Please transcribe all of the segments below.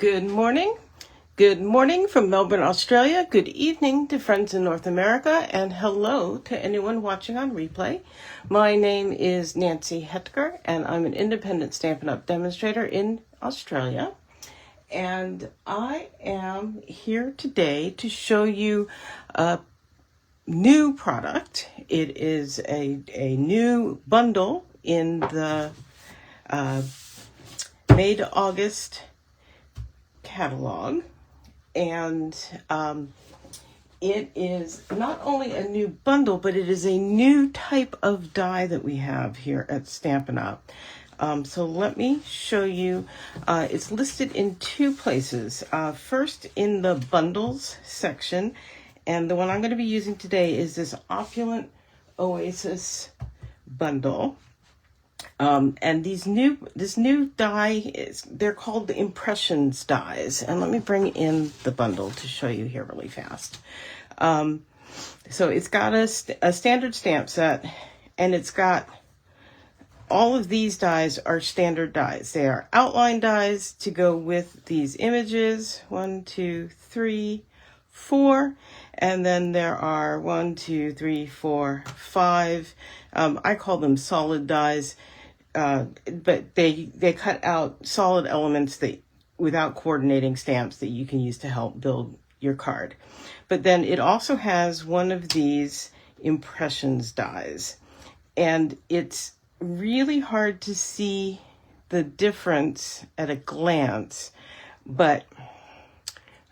Good morning. Good morning from Melbourne, Australia. Good evening to friends in North America, and hello to anyone watching on replay. My name is Nancy Hetker, and I'm an independent Stampin' Up! Demonstrator in Australia. And I am here today to show you a new product. It is a new bundle in the May to August catalog, and it is not only a new bundle, but it is a new type of die that we have here at Stampin' Up! So let me show you. It's listed in two places. First in the bundles section, and the one I'm going to be using today is this Opulent Oasis bundle. And this new die they're called the Impressions dies. And let me bring in the bundle to show you here really fast. So it's got a standard stamp set, and it's got all of these dies are standard dies. They are outline dies to go with these images. 1, 2, 3, 4. And then there are 1, 2, 3, 4, 5. I call them solid dies. But they cut out solid elements that without coordinating stamps that you can use to help build your card. But then it also has one of these impressions dies, and it's really hard to see the difference at a glance, but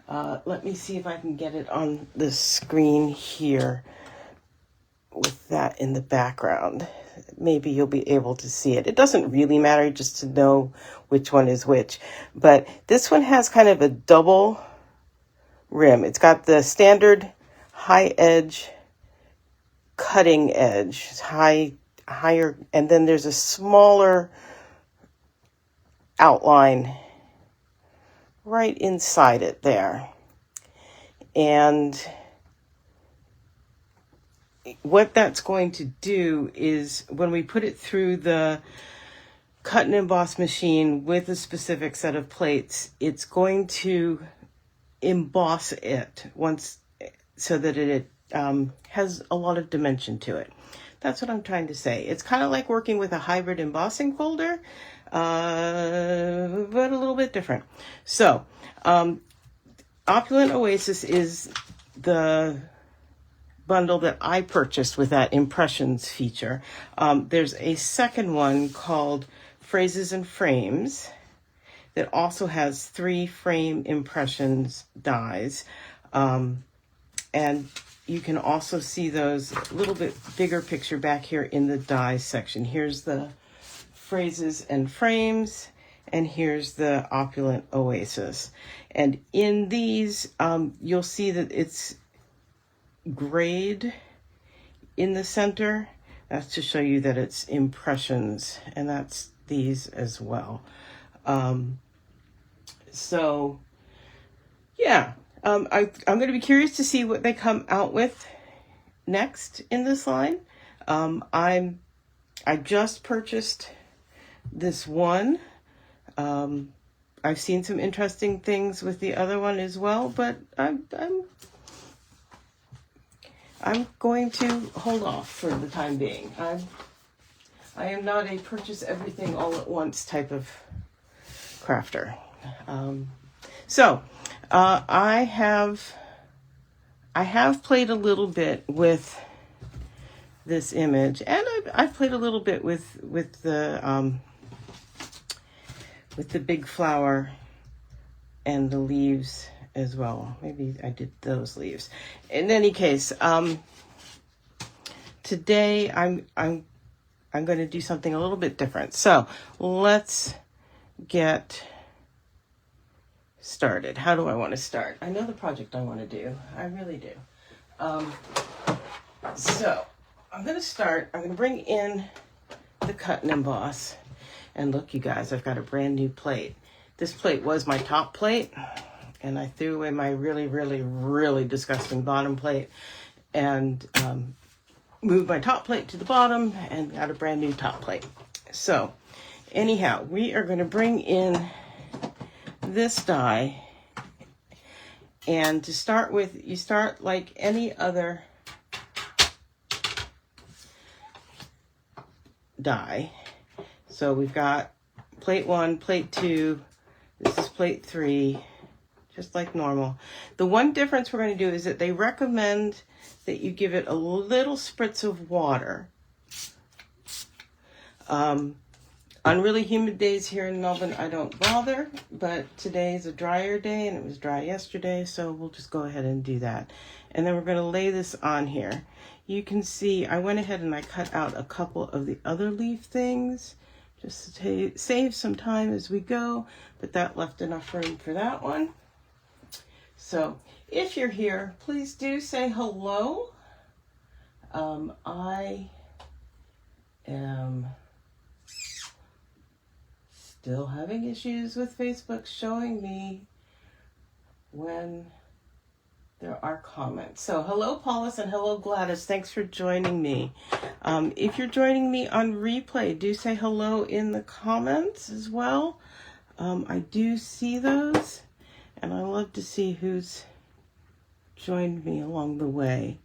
let me see if I can get it on the screen here with that in the background. Maybe you'll be able to see it. It doesn't really matter just to know which one is which. But this one has kind of a double rim. It's got the standard high edge, cutting edge, higher, and then there's a smaller outline right inside it there. And what that's going to do is when we put it through the cut and emboss machine with a specific set of plates, it's going to emboss it once so that it has a lot of dimension to it. That's what I'm trying to say. It's kind of like working with a hybrid embossing folder, but a little bit different. So, Opulent Oasis is the bundle that I purchased with that impressions feature. There's a second one called Phrases and Frames that also has 3 frame impressions dies. And you can also see those a little bit bigger picture back here in the die section. Here's the Phrases and Frames, and here's the Opulent Oasis. And in these, you'll see that it's grayed in the center. That's to show you that it's impressions, and that's these as well. So yeah, I'm going to be curious to see what they come out with next in this line. I just purchased this one. I've seen some interesting things with the other one as well, but I'm going to hold off for the time being. I am not a purchase everything all at once type of crafter. I have played a little bit with this image, and I've played a little bit with the big flower and the leaves as well. Maybe I did those leaves. In any case, today I'm going to do something a little bit different. So let's get started. How do I want to start? I know the project I want to do. I really do. So I'm going to bring in the cut and emboss. And look, you guys, I've got a brand new plate. This plate was my top plate, and I threw away my really, really, really disgusting bottom plate and moved my top plate to the bottom and got a brand new top plate. So anyhow, we are going to bring in this die. And to start with, you start like any other die. So we've got plate 1, plate 2, this is plate 3, just like normal. The one difference we're going to do is that they recommend that you give it a little spritz of water. On really humid days here in Melbourne, I don't bother, but today is a drier day and it was dry yesterday, so we'll just go ahead and do that. And then we're going to lay this on here. You can see I went ahead and I cut out a couple of the other leaf things just to save some time as we go, but that left enough room for that one. So if you're here, please do say hello. I am still having issues with Facebook showing me when there are comments. So hello Paulus and hello Gladys, thanks for joining me. If you're joining me on replay, do say hello in the comments as well. I do see those and I love to see who's joined me along the way.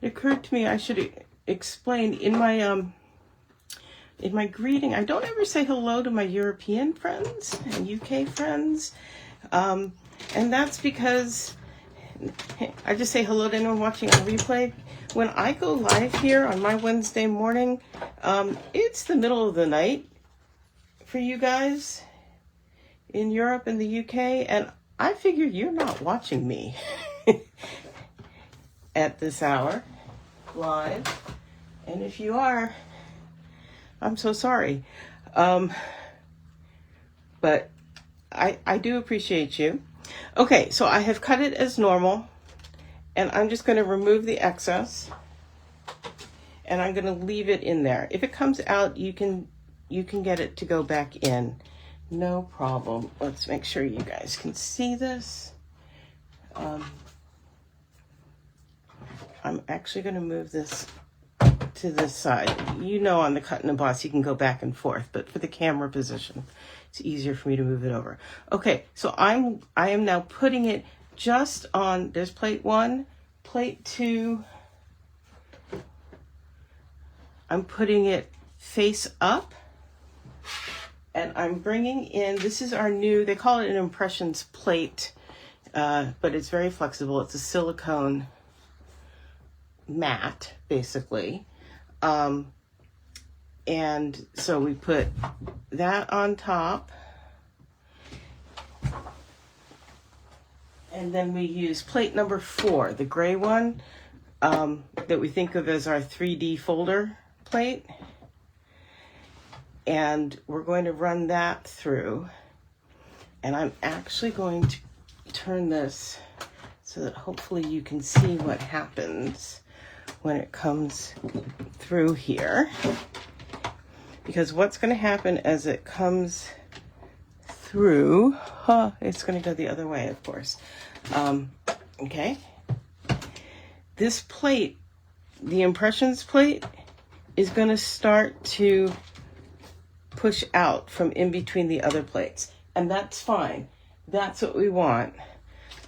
It occurred to me I should explain in my greeting, I don't ever say hello to my European friends and UK friends. And that's because I just say hello to anyone watching on replay. When I go live here on my Wednesday morning, it's the middle of the night for you guys in Europe and the UK, and I figure you're not watching me at this hour live. And if you are, I'm so sorry. But I do appreciate you. Okay, so I have cut it as normal, and I'm just going to remove the excess, and I'm going to leave it in there. If it comes out, you can get it to go back in. No problem. Let's make sure you guys can see this. I'm actually going to move this to this side. You know, on the cut and emboss you can go back and forth, but for the camera position it's easier for me to move it over. Okay, so I am now putting it just on, there's plate 1, plate 2. I'm putting it face up, and I'm bringing in, this is our new, they call it an impressions plate, but it's very flexible. It's a silicone mat, basically. And so we put that on top, and then we use plate number 4, the gray one, that we think of as our 3D folder plate, and we're going to run that through. And I'm actually going to turn this so that hopefully you can see what happens when it comes through here, because what's going to happen as it comes through, it's going to go the other way, of course. Okay, this plate, the impressions plate, is going to start to push out from in between the other plates, and that's fine. That's what we want.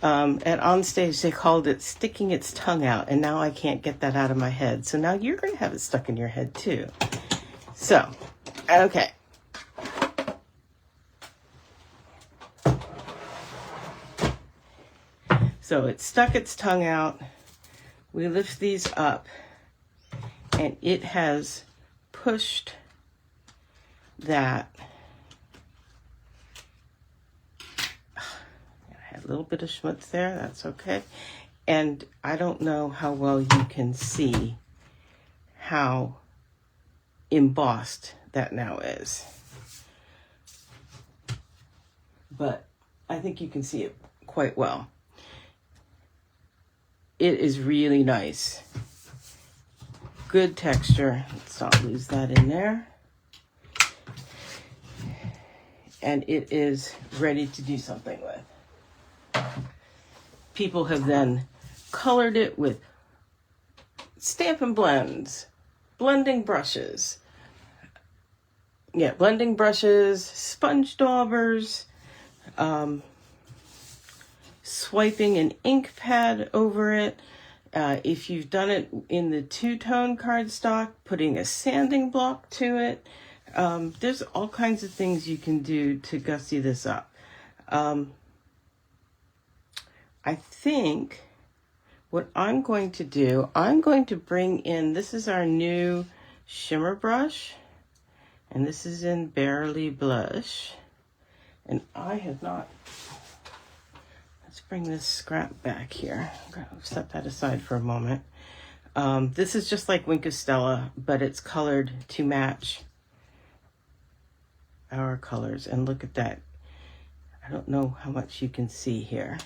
At Onstage, they called it sticking its tongue out, and now I can't get that out of my head. So now you're going to have it stuck in your head too. So, okay. So it stuck its tongue out. We lift these up, and it has pushed that. A little bit of schmutz there, that's okay. And I don't know how well you can see how embossed that now is, but I think you can see it quite well. It is really nice. Good texture. Let's not lose that in there. And it is ready to do something with. People have then colored it with Stampin' Blends, blending brushes. Yeah, blending brushes, sponge daubers, swiping an ink pad over it. If you've done it in the two-tone cardstock, putting a sanding block to it. There's all kinds of things you can do to gussy this up. I think what I'm going to do, I'm going to bring in, this is our new shimmer brush, and this is in Barely Blush. And I have not, let's bring this scrap back here. I'm going to set that aside for a moment. This is just like Wink of Stella, but it's colored to match our colors. And look at that. I don't know how much you can see here.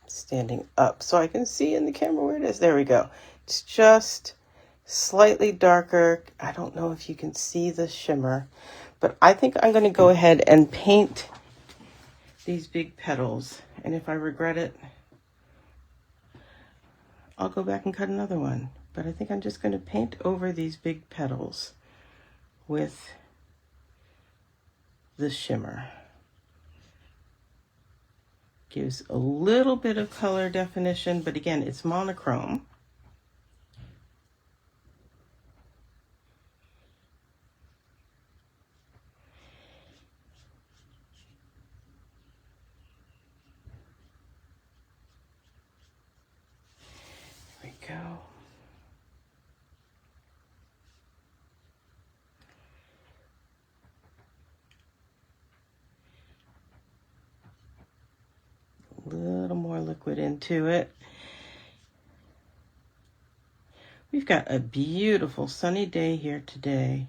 Standing up so I can see in the camera where it is. There we go. It's just slightly darker. I don't know if you can see the shimmer, but I think I'm going to go ahead and paint these big petals. And if I regret it, I'll go back and cut another one. But I think I'm just going to paint over these big petals with the shimmer. Gives a little bit of color definition, but again, it's monochrome. There we go. A little more liquid into it. We've got a beautiful sunny day here today.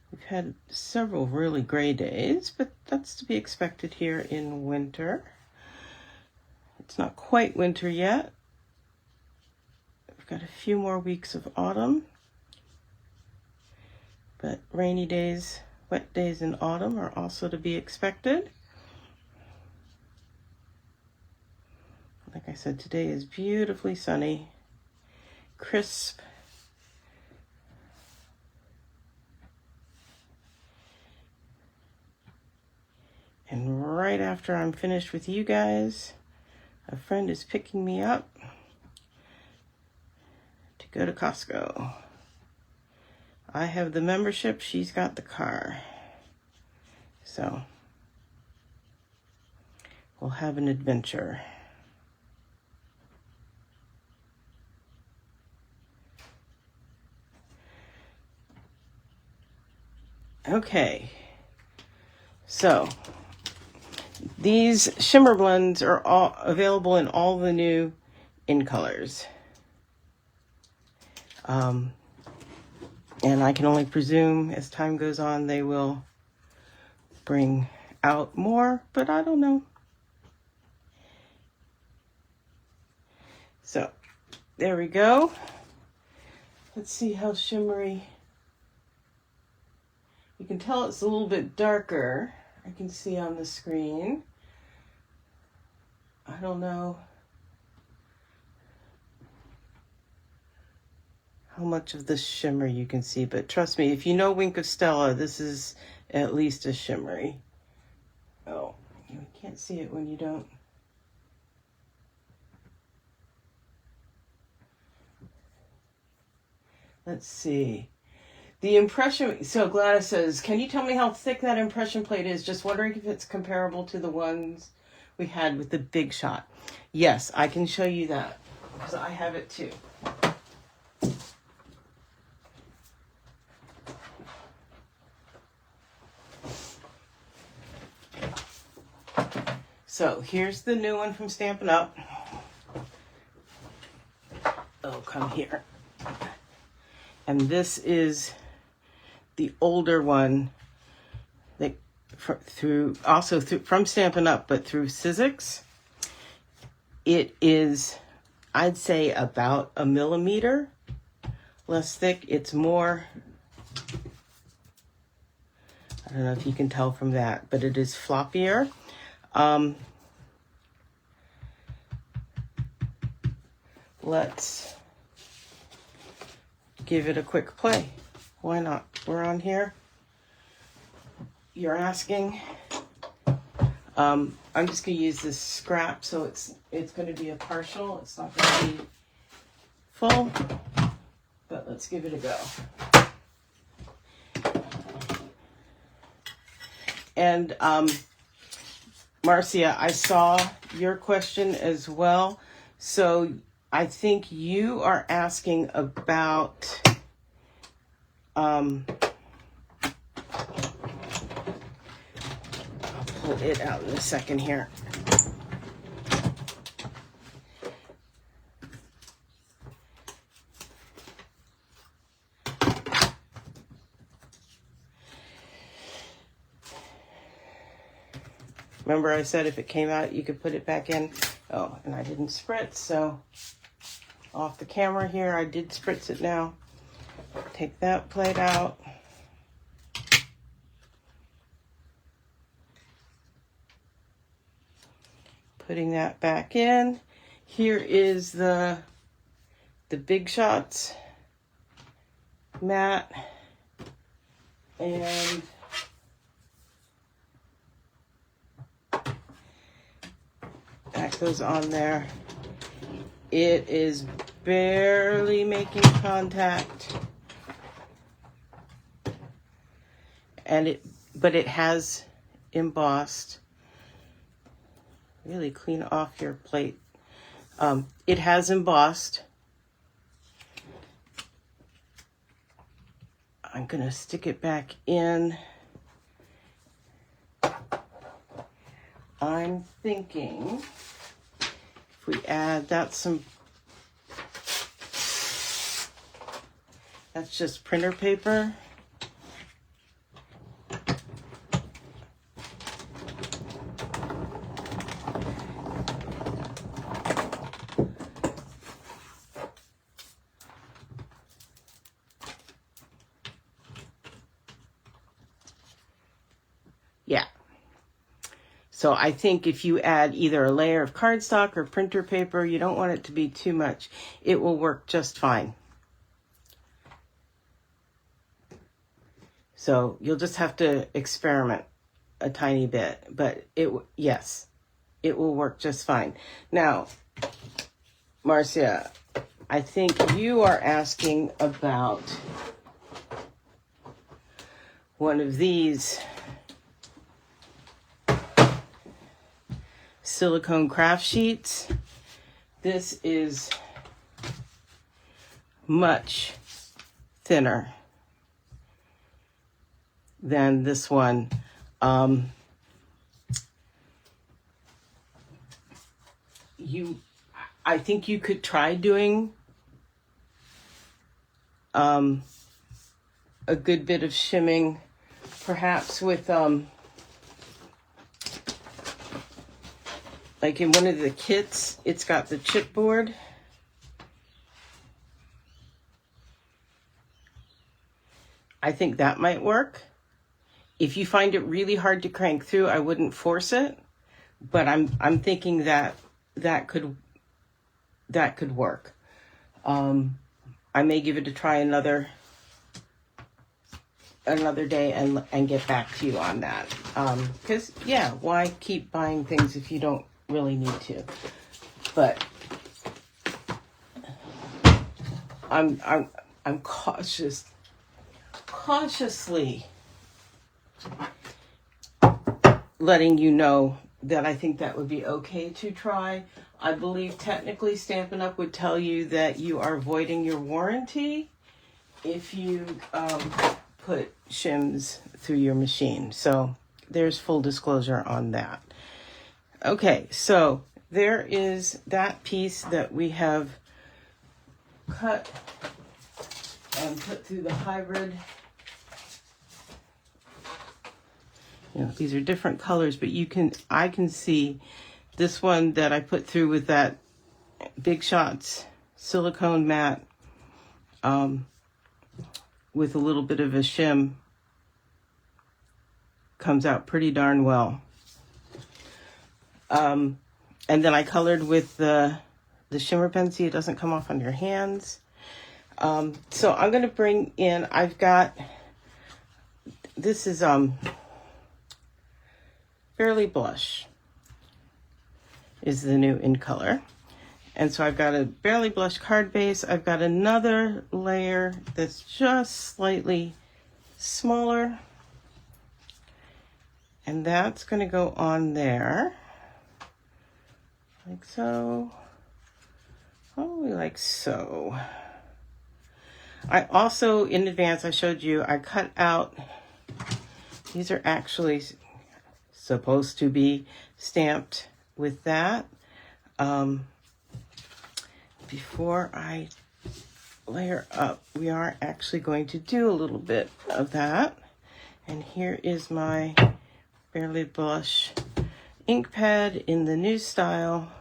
We've had several really gray days, but that's to be expected here in winter. It's not quite winter yet. We've got a few more weeks of autumn, but rainy days, wet days in autumn are also to be expected. Like I said, today is beautifully sunny, crisp. And right after I'm finished with you guys, a friend is picking me up to go to Costco. I have the membership, she's got the car. So we'll have an adventure. Okay, so these shimmer blends are all available in all the new in colors. And I can only presume as time goes on they will bring out more, but I don't know. So there we go. Let's see how shimmery. You can tell it's a little bit darker. I can see on the screen. I don't know how much of the shimmer you can see, but trust me, if you know Wink of Stella, this is at least as shimmery. Oh, you can't see it when you don't. Let's see. The impression, so Gladys says, can you tell me how thick that impression plate is? Just wondering if it's comparable to the ones we had with the Big Shot. Yes, I can show you that because I have it too. So here's the new one from Stampin' Up. Oh, come here. And this is the older one that from Stampin' Up, but through Sizzix. It is, I'd say, about a millimeter less thick. It's more, I don't know if you can tell from that, but it is floppier. let's give it a quick play. Why not? We're on here. You're asking. I'm just going to use this scrap, so it's going to be a partial. It's not going to be full, but let's give it a go. And Marcia, I saw your question as well. So I think you are asking about I'll pull it out in a second here. Remember I said if it came out, you could put it back in. Oh, and I didn't spritz, so off the camera here, I did spritz it now. Take that plate out. Putting that back in. Here is the Big Shots mat. And that goes on there. It is barely making contact. But it has embossed. Really clean off your plate. It has embossed. I'm gonna stick it back in. I'm thinking if we add that's just printer paper. Yeah. So I think if you add either a layer of cardstock or printer paper, you don't want it to be too much. It will work just fine. So you'll just have to experiment a tiny bit, but yes, it will work just fine. Now, Marcia, I think you are asking about one of these silicone craft sheets. This is much thinner than this one. I think you could try doing a good bit of shimming, perhaps with like in one of the kits, it's got the chipboard. I think that might work. If you find it really hard to crank through, I wouldn't force it, but I'm thinking that could work. I may give it a try another day and get back to you on that. Because yeah, why keep buying things if you don't really need to? But I'm cautiously letting you know that I think that would be okay to try. I believe technically Stampin' Up! Would tell you that you are voiding your warranty if you put shims through your machine. So there's full disclosure on that. Okay, so there is that piece that we have cut and put through the hybrid. You know, these are different colors, but I can see this one that I put through with that Big Shots silicone mat with a little bit of a shim comes out pretty darn well. And then I colored with the the shimmer pen, so it doesn't come off on your hands. So I'm going to bring in, I've got, this is Fairly Blush is the new in color. And so I've got a Barely Blush card base. I've got another layer that's just slightly smaller. And that's going to go on there. Like so. Probably like so. I also, in advance, I showed you, I cut out, these are actually supposed to be stamped with that. Before I layer up, we are actually going to do a little bit of that. And here is my Barely Blush ink pad in the new style.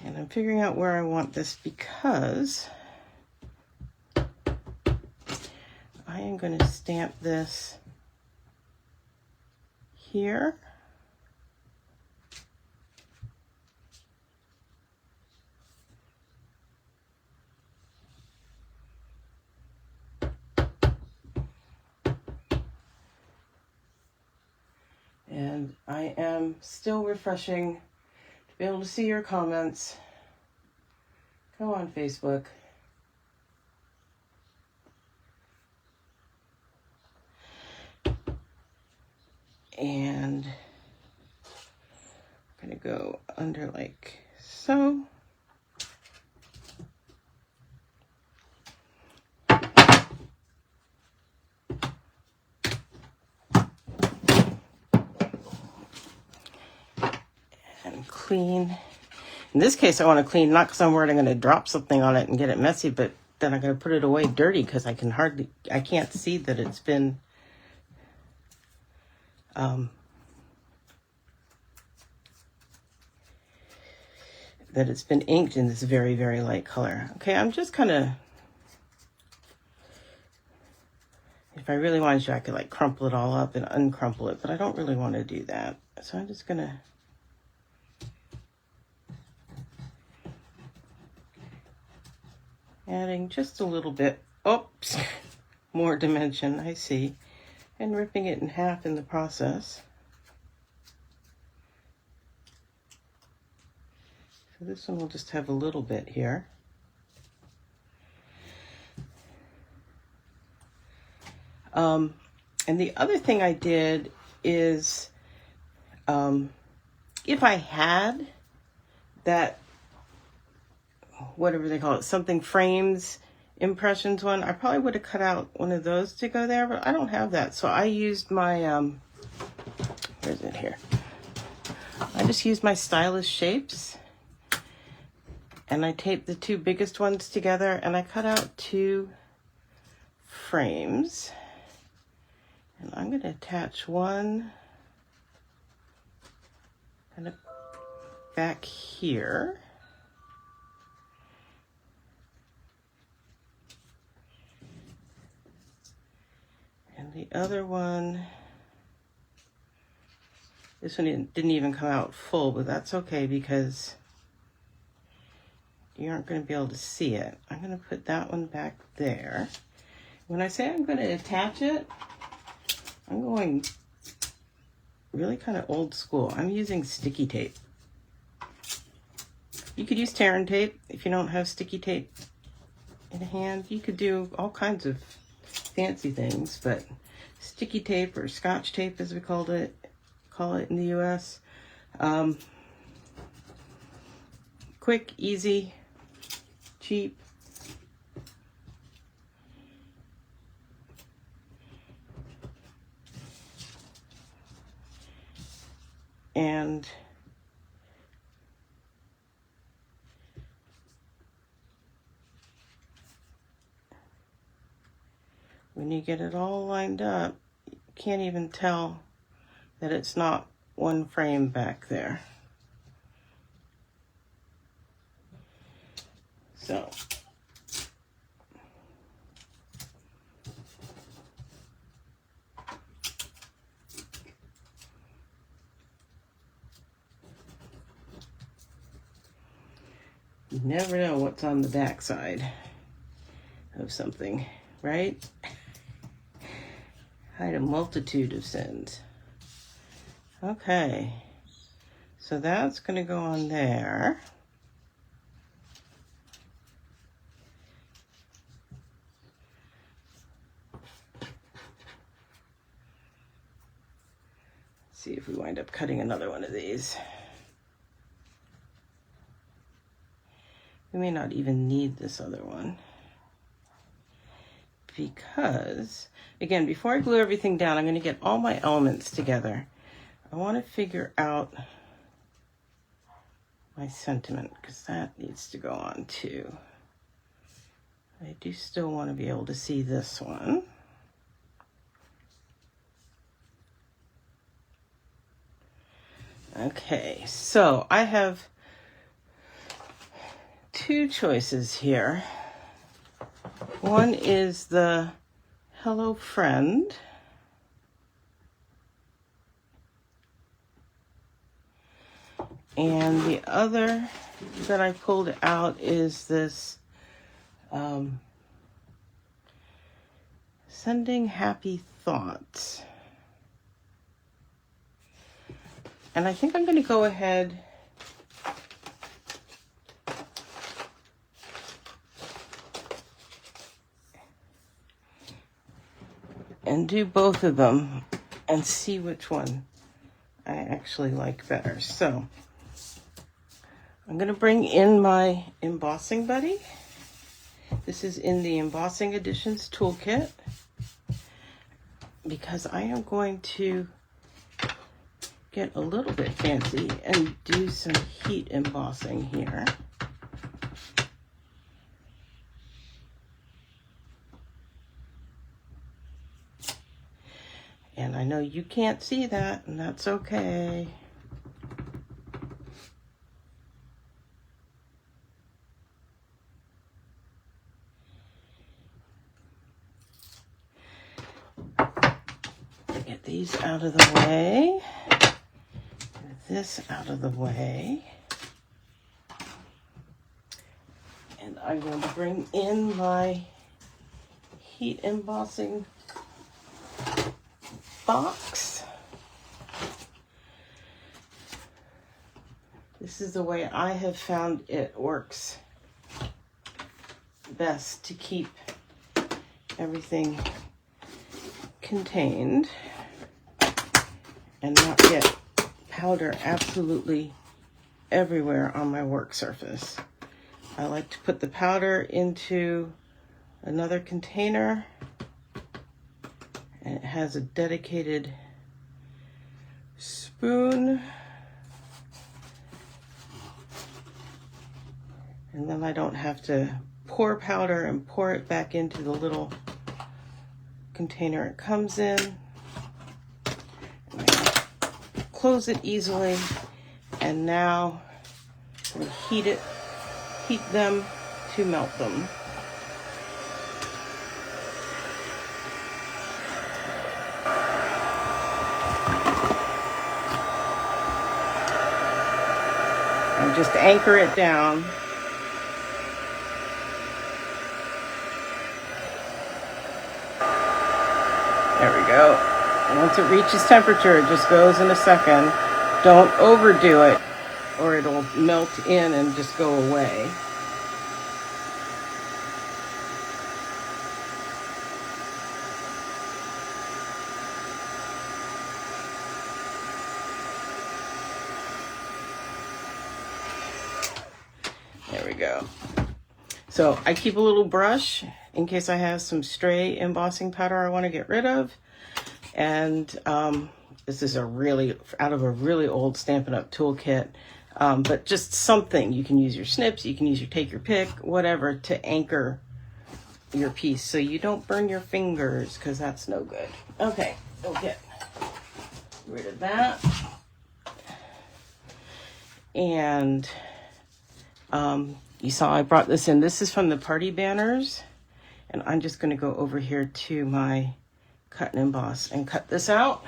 And I'm figuring out where I want this because I am going to stamp this here. And I am still refreshing to be able to see your comments. Go on Facebook. And I'm going to go under like so. And clean. In this case, I want to clean, not because I'm worried I'm going to drop something on it and get it messy, but then I'm going to put it away dirty because I can't see that it's been, inked in this very, very light color. Okay, I'm just kind of, if I really wanted to, I could like crumple it all up and uncrumple it, but I don't really want to do that. So I'm just going to adding just a little bit, oops, more dimension, I see, and ripping it in half in the process. So this one will just have a little bit here. And the other thing I did is, if I had that, whatever they call it, something frames impressions one, I probably would have cut out one of those to go there, but I don't have that. So I used my, where is it here? I just used my Stylus Shapes and I taped the two biggest ones together and I cut out 2 frames. And I'm going to attach one kind of back here. And the other one, this one didn't even come out full, but that's okay because you aren't going to be able to see it. I'm going to put that one back there. When I say I'm going to attach it, I'm going really kind of old school. I'm using sticky tape. You could use Terran tape if you don't have sticky tape in hand. You could do all kinds of fancy things, but sticky tape or Scotch tape, as we call it in the US. Quick, easy, cheap. And when you get it all lined up, you can't even tell that it's not one frame back there. So You never know what's on the backside of something, right? Hide a multitude of sins. Okay, so that's going to go on there. See if we wind up cutting another one of these. We may not even need this other one because, again, before I glue everything down, I'm going to get all my elements together. I want to figure out my sentiment because that needs to go on too. I do still want to be able to see this one. Okay, so I have two choices here. One is the Hello Friend. And the other that I pulled out is this Sending Happy Thoughts. And I think I'm going to go ahead and do both of them and see which one I actually like better. So I'm going to bring in my embossing buddy. This is in the Embossing Editions toolkit because I am going to get a little bit fancy and do some heat embossing here. And I know you can't see that, and that's okay. Get these out of the way. This out of the way. And I'm going to bring in my heat embossing box. This is the way I have found it works best to keep everything contained and not get powder absolutely everywhere on my work surface. I like to put the powder into another container, and it has a dedicated spoon, and then I don't have to pour powder and pour it back into the little container it comes in. And I close it easily, and now we heat them to melt them. And just anchor it down. There we go. Once it reaches temperature, it just goes in a second. Don't overdo it, or it'll melt in and just go away. There we go. So I keep a little brush in case I have some stray embossing powder I want to get rid of. And this is out of a really old Stampin' Up toolkit. But just something. You can use your snips, you can use your take your pick, whatever, to anchor your piece so you don't burn your fingers, because that's no good. Okay, we'll get rid of that. And you saw I brought this in. This is from the party banners. And I'm just going to go over here to my cut and emboss and cut this out.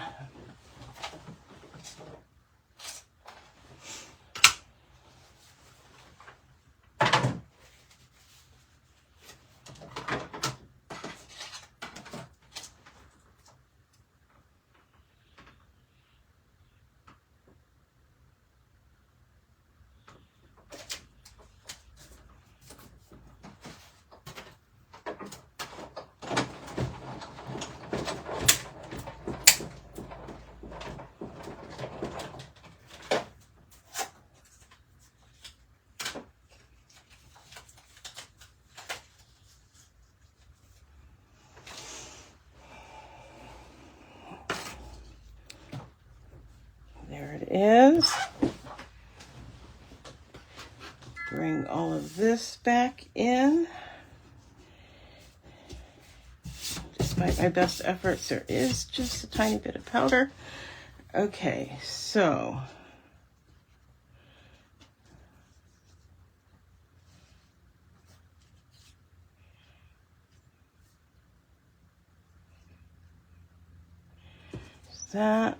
bring all of this back in. Despite my best efforts, there is just a tiny bit of powder. Okay, so that.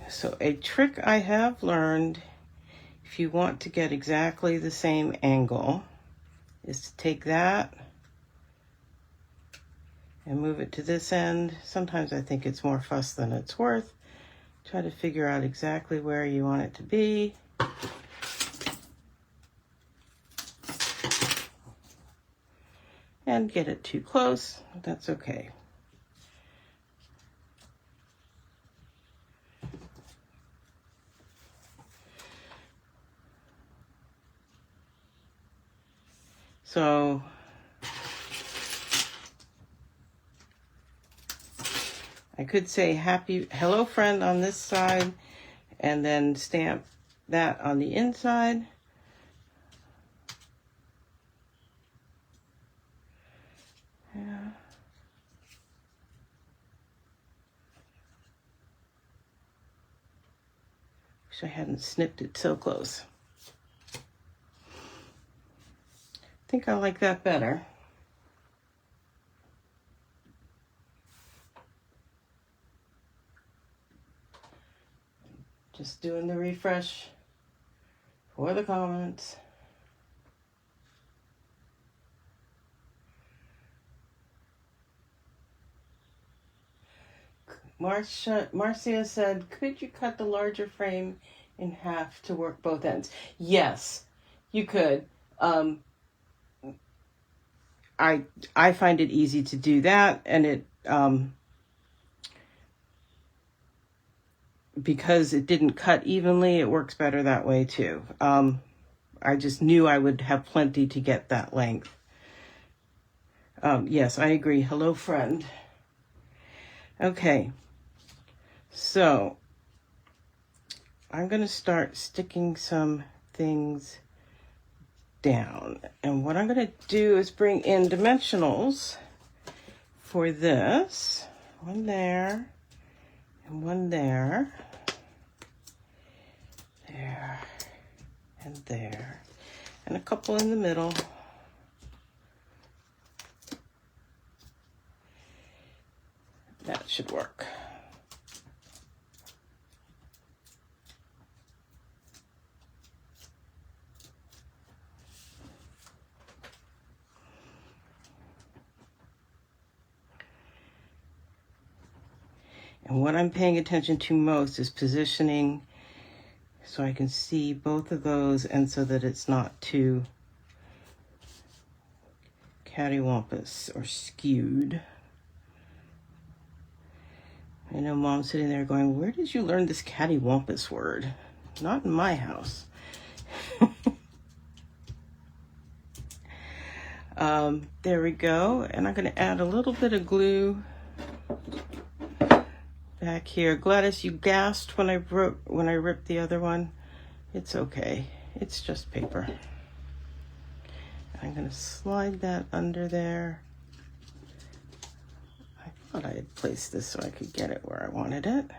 So a trick I have learned, if you want to get exactly the same angle, is to take that and move it to this end. Sometimes I think it's more fuss than it's worth. Try to figure out exactly where you want it to be. And get it too close, that's okay. So I could say hello friend on this side and then stamp that on the inside. Yeah. Wish I hadn't snipped it so close. I think I like that better. Just doing the refresh for the comments. Marcia said, could you cut the larger frame in half to work both ends? Yes, you could. I find it easy to do that, and it because it didn't cut evenly, it works better that way too. I just knew I would have plenty to get that length. Yes, I agree. Hello, friend. Okay, so I'm going to start sticking some things down. And what I'm going to do is bring in dimensionals for this. One there, and one there, there, and there, and a couple in the middle. That should work. And what I'm paying attention to most is positioning so I can see both of those and so that it's not too cattywampus or skewed. I know Mom's sitting there going, where did you learn this cattywampus word? Not in my house. There we go. And I'm going to add a little bit of glue back here. Gladys, you gasped when I ripped the other one. It's okay. It's just paper. I'm going to slide that under there. I thought I had placed this so I could get it where I wanted it.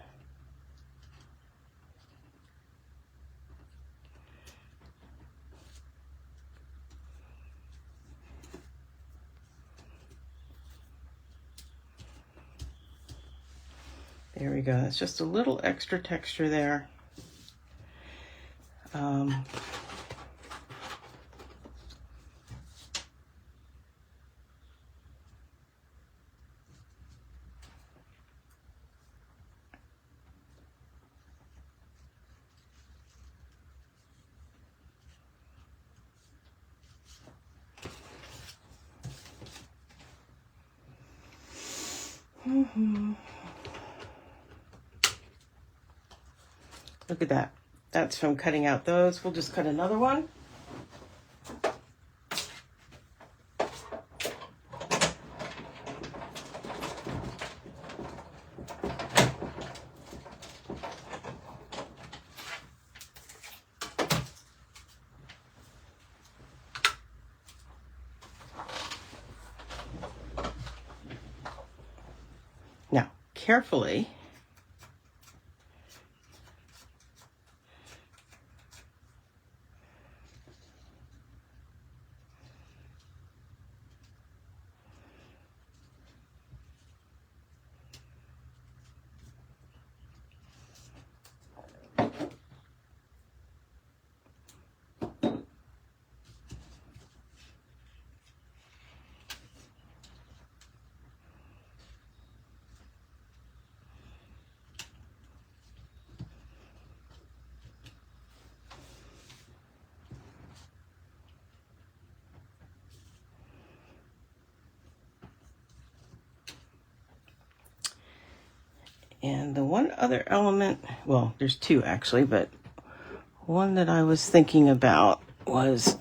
There we go. That's just a little extra texture there. Look at that. That's from cutting out those. We'll just cut another one. carefully. And the one other element, well, there's two actually, but one that I was thinking about was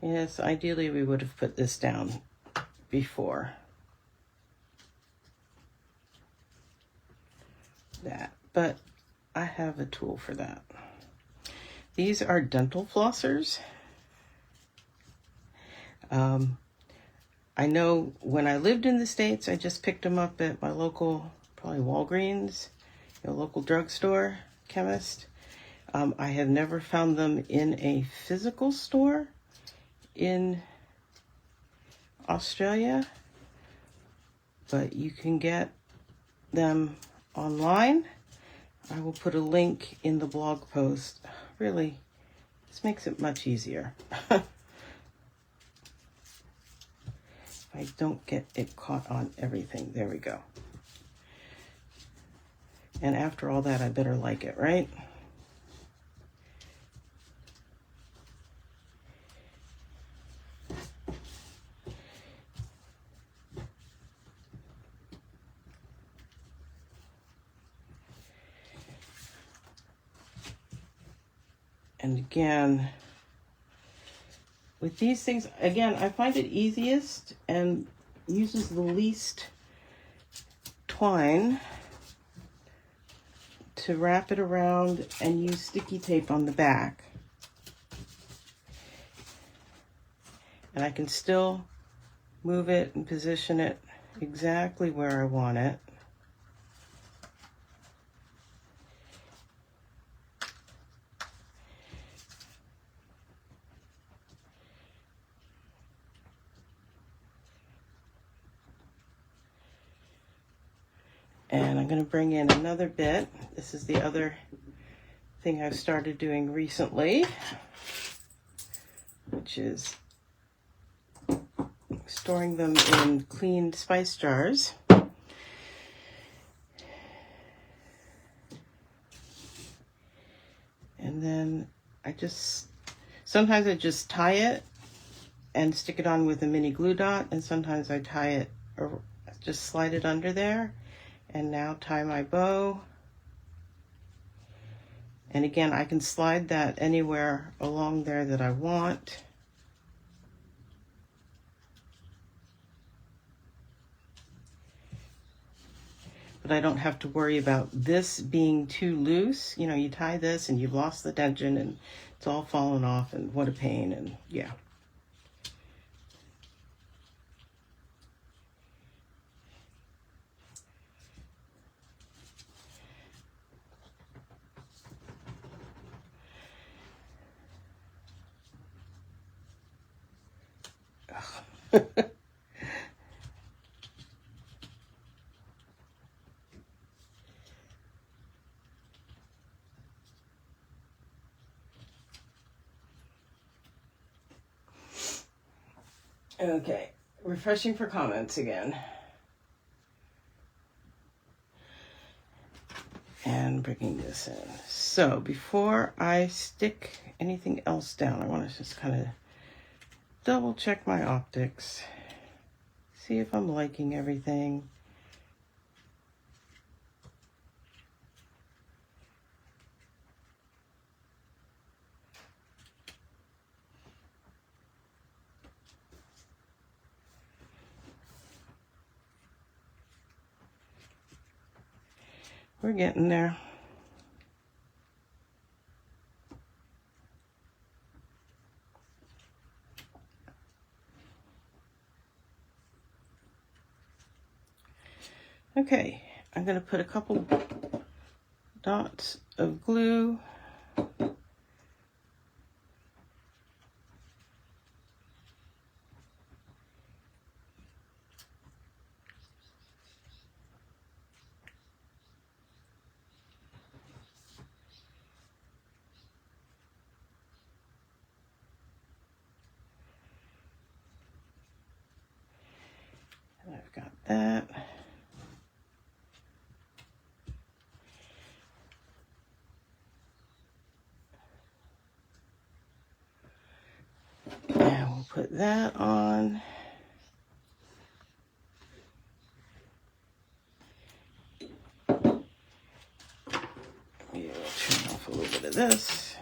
yes, ideally we would have put this down before that, but I have a tool for that. These are dental flossers. I know when I lived in the States, I just picked them up at my local, probably Walgreens, local drugstore, chemist. I have never found them in a physical store in Australia, but you can get them online. I will put a link in the blog post. Really, this makes it much easier. I don't get it caught on everything. There we go. And after all that, I better like it, right? And again, with these things, again, I find it easiest and uses the least twine to wrap it around and use sticky tape on the back. And I can still move it and position it exactly where I want it. And I'm going to bring in another bit. This is the other thing I've started doing recently, which is storing them in clean spice jars. And then sometimes I just tie it and stick it on with a mini glue dot, and sometimes I tie it or just slide it under there. And now tie my bow. And again, I can slide that anywhere along there that I want. But I don't have to worry about this being too loose. You know, you tie this and you've lost the tension and it's all fallen off, and what a pain. And yeah. Okay, refreshing for comments again. And bringing this in. So before I stick anything else down, I want to just kind of double check my optics. See if I'm liking everything. We're getting there. Okay, I'm going to put a couple dots of glue. And I've got that. And we'll put that on. Maybe I'll turn off a little bit of this.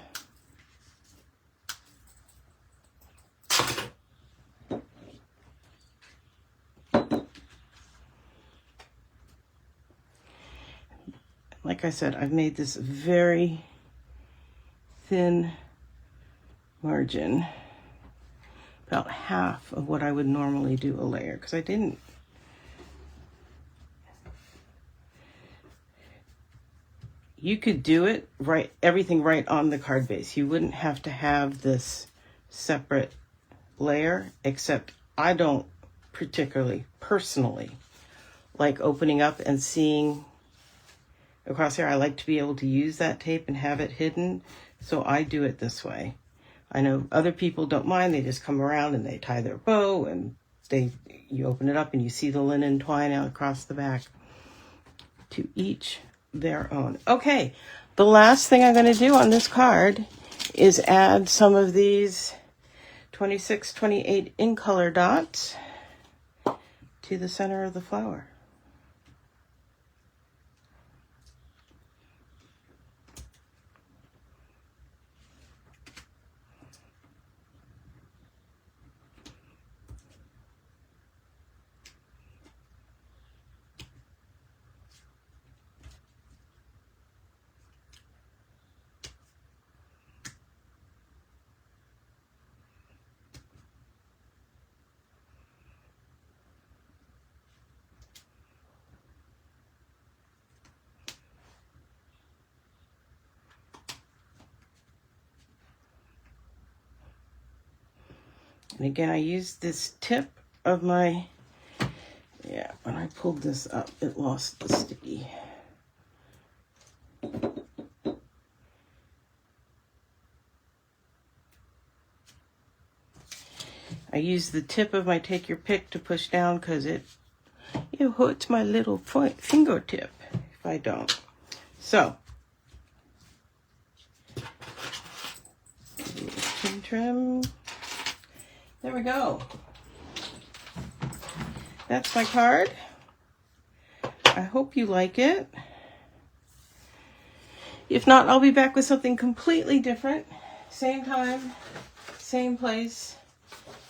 Like I said, I've made this very thin margin, about half of what I would normally do a layer, because I didn't. You could do it right, everything right on the card base. You wouldn't have to have this separate layer, except I don't personally like opening up and seeing across here. I like to be able to use that tape and have it hidden, so I do it this way. I know other people don't mind. They just come around and they tie their bow, and you open it up and you see the linen twine out across the back. To each their own. Okay, the last thing I'm going to do on this card is add some of these 26, 28 in color dots to the center of the flower. And again, I used this tip of my, when I pulled this up, it lost the sticky. I used the tip of my take your pick to push down because it hurts my little fingertip if I don't. So, trim. There we go. That's my card. I hope you like it. If not, I'll be back with something completely different. Same time, same place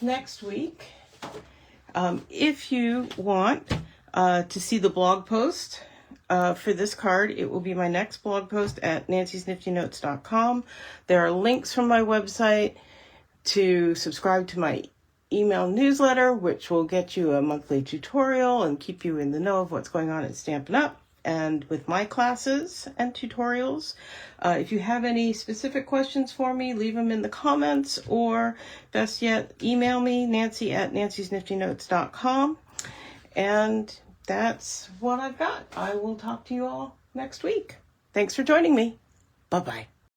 next week. If you want to see the blog post for this card, it will be my next blog post at nancysniftynotes.com. There are links from my website to subscribe to my email newsletter, which will get you a monthly tutorial and keep you in the know of what's going on at Stampin' Up and with my classes and tutorials. If you have any specific questions for me, leave them in the comments, or best yet, email me, nancy@nancysniftynotes.com. And that's what I've got. I will talk to you all next week. Thanks for joining me. Bye-bye.